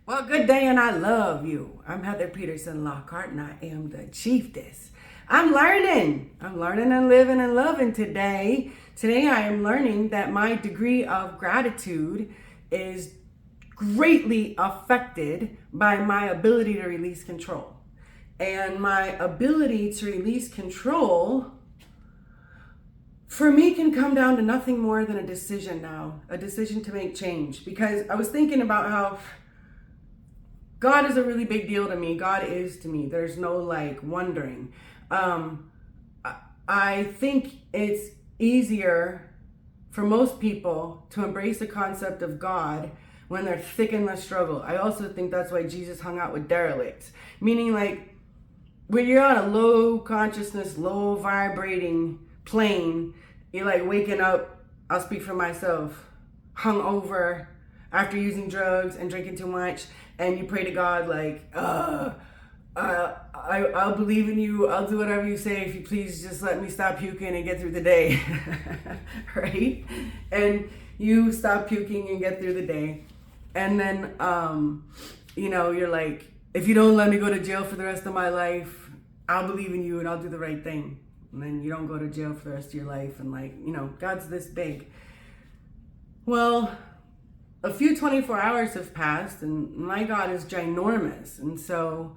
Well, good day and I love you. I'm Heather Peterson Lockhart and I am the Chieftess. I'm learning and living and loving today. Today I am learning that my degree of gratitude is greatly affected by my ability to release control. And my ability to release control for me can come down to nothing more than a decision now, a decision to make change. Because I was thinking about how God is a really big deal to me. God is to me. There's no wondering. I think it's easier for most people to embrace the concept of God when they're thick in the struggle. I also think that's why Jesus hung out with derelicts. Meaning when you're on a low consciousness, low vibrating plane, you're waking up, I'll speak for myself, hungover after using drugs and drinking too much, and you pray to God I'll believe in you, I'll do whatever you say if you please just let me stop puking and get through the day. Right? And you stop puking and get through the day. And then you're like, if you don't let me go to jail for the rest of my life, I'll believe in you and I'll do the right thing. And then you don't go to jail for the rest of your life, and God's this big. Well, a few 24 hours have passed and my God is ginormous. And so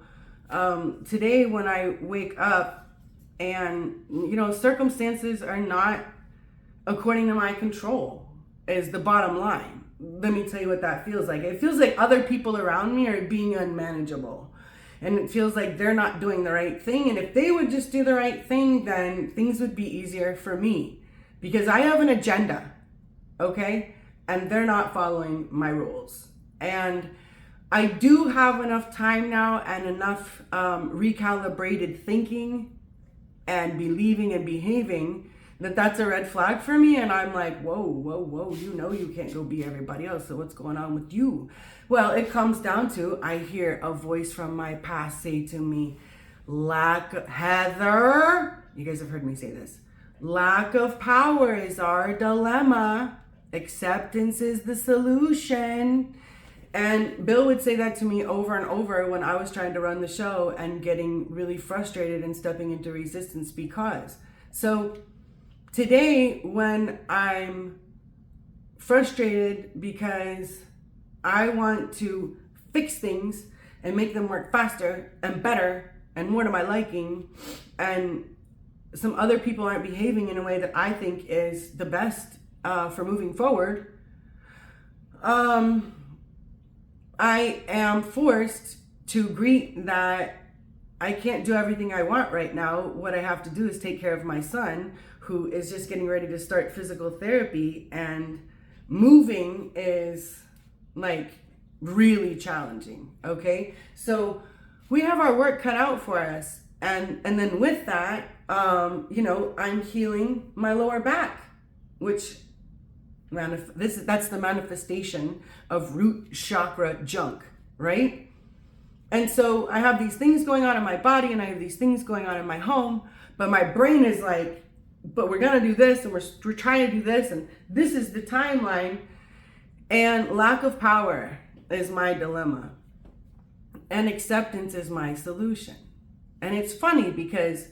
today when I wake up and, circumstances are not according to my control is the bottom line. Let me tell you what that feels like. It feels like other people around me are being unmanageable. And it feels like they're not doing the right thing. And if they would just do the right thing, then things would be easier for me. Because I have an agenda, okay? And they're not following my rules. And I do have enough time now and enough recalibrated thinking and believing and behaving that that's a red flag for me. And I'm like, whoa, you can't go be everybody else. So what's going on with you? Well, it comes down to, I hear a voice from my past say to me, Heather, you guys have heard me say this, lack of power is our dilemma. Acceptance is the solution. And Bill would say that to me over and over when I was trying to run the show and getting really frustrated and stepping into resistance because. So today when I'm frustrated because I want to fix things and make them work faster and better and more to my liking, and some other people aren't behaving in a way that I think is the best for moving forward, I am forced to greet that I can't do everything I want right now. What I have to do is take care of my son, who is just getting ready to start physical therapy, and moving is really challenging, okay? So we have our work cut out for us. And then with that, I'm healing my lower back, which that's the manifestation of root chakra junk, right? And so I have these things going on in my body and I have these things going on in my home, but my brain is like, but we're gonna do this and we're trying to do this and this is the timeline. And lack of power is my dilemma and acceptance is my solution. And it's funny because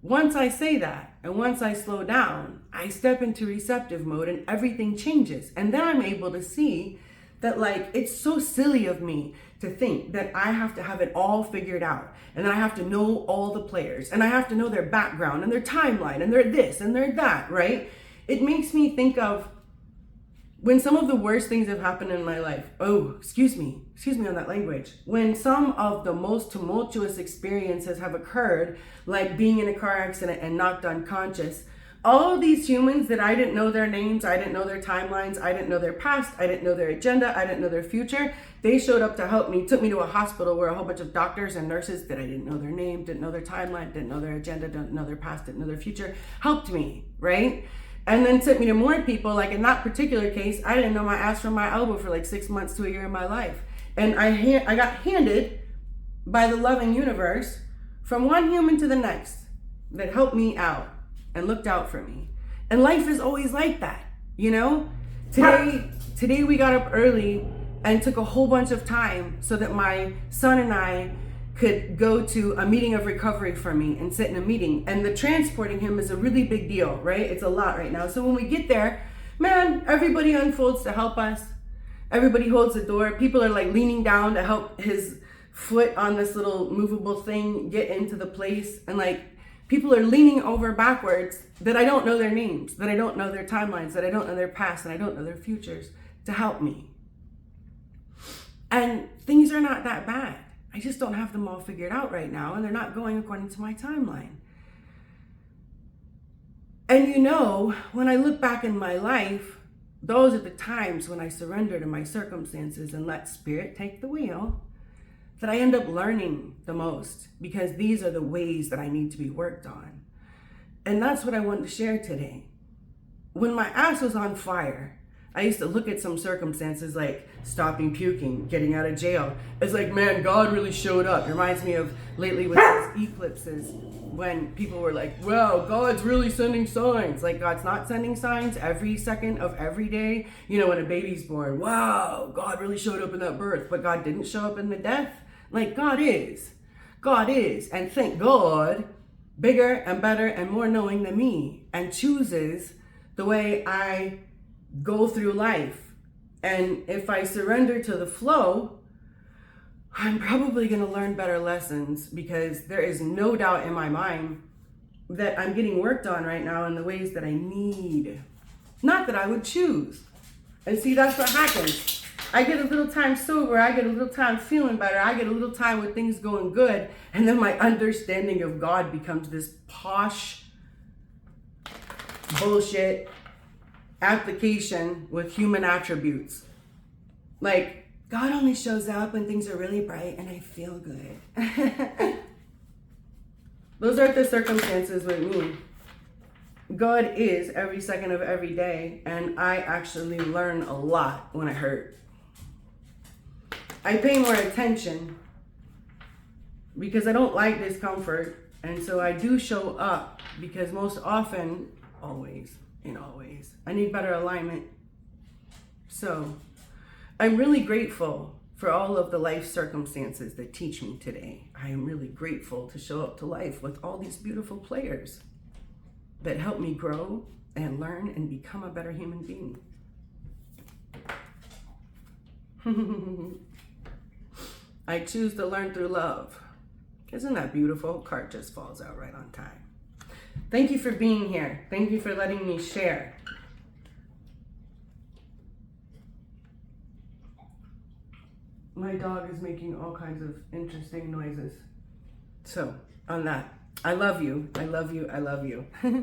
once I say that and once I slow down, I step into receptive mode and everything changes. And then I'm able to see that it's so silly of me to think that I have to have it all figured out and I have to know all the players and I have to know their background and their timeline and their this and their that, right? It makes me think of when some of the worst things have happened in my life. Oh, excuse me on that language. When some of the most tumultuous experiences have occurred, like being in a car accident and knocked unconscious, all of these humans that I didn't know their names, I didn't know their timelines, I didn't know their past, I didn't know their agenda, I didn't know their future, they showed up to help me, took me to a hospital where a whole bunch of doctors and nurses that I didn't know their name, didn't know their timeline, didn't know their agenda, didn't know their past, didn't know their future, helped me, right? And then took me to more people. In that particular case, I didn't know my ass from my elbow for 6 months to a year of my life. And I got handed by the loving universe from one human to the next that helped me out and looked out for me. And life is always like that, Today we got up early and took a whole bunch of time so that my son and I could go to a meeting of recovery for me and sit in a meeting. And the transporting him is a really big deal, right? It's a lot right now. So when we get there, man, everybody unfolds to help us. Everybody holds the door. People are like leaning down to help his foot on this little movable thing get into the place. And like people are leaning over backwards that I don't know their names, that I don't know their timelines, that I don't know their past, and I don't know their futures to help me. And things are not that bad. I just don't have them all figured out right now, and they're not going according to my timeline. And you know, when I look back in my life, those are the times when I surrender to my circumstances and let spirit take the wheel, that I end up learning the most, because these are the ways that I need to be worked on. And that's what I want to share today. When my ass was on fire, I used to look at some circumstances like stopping puking, getting out of jail. It's like, man, God really showed up. It reminds me of lately with these eclipses, when people were like, wow, God's really sending signs. Like, God's not sending signs every second of every day. You know, when a baby's born, wow, God really showed up in that birth, but God didn't show up in the death. Like, God is. God is. And thank God, bigger and better and more knowing than me, and chooses the way I go through life. And if I surrender to the flow, I'm probably going to learn better lessons, because there is no doubt in my mind that I'm getting worked on right now in the ways that I need. Not that I would choose. And see, that's what happens. I get a little time sober, I get a little time feeling better, I get a little time with things going good, and then my understanding of God becomes this posh bullshit application with human attributes. Like, God only shows up when things are really bright and I feel good. Those aren't the circumstances with me. God is every second of every day, and I actually learn a lot when it hurt. I pay more attention because I don't like discomfort, and so I do show up, because most often, always, I need better alignment. So I'm really grateful for all of the life circumstances that teach me today. I am really grateful to show up to life with all these beautiful players that help me grow and learn and become a better human being. I choose to learn through love. Isn't that beautiful? Card just falls out right on time. Thank you for being here. Thank you for letting me share. My dog is making all kinds of interesting noises. So, on that, I love you. I love you. I love you.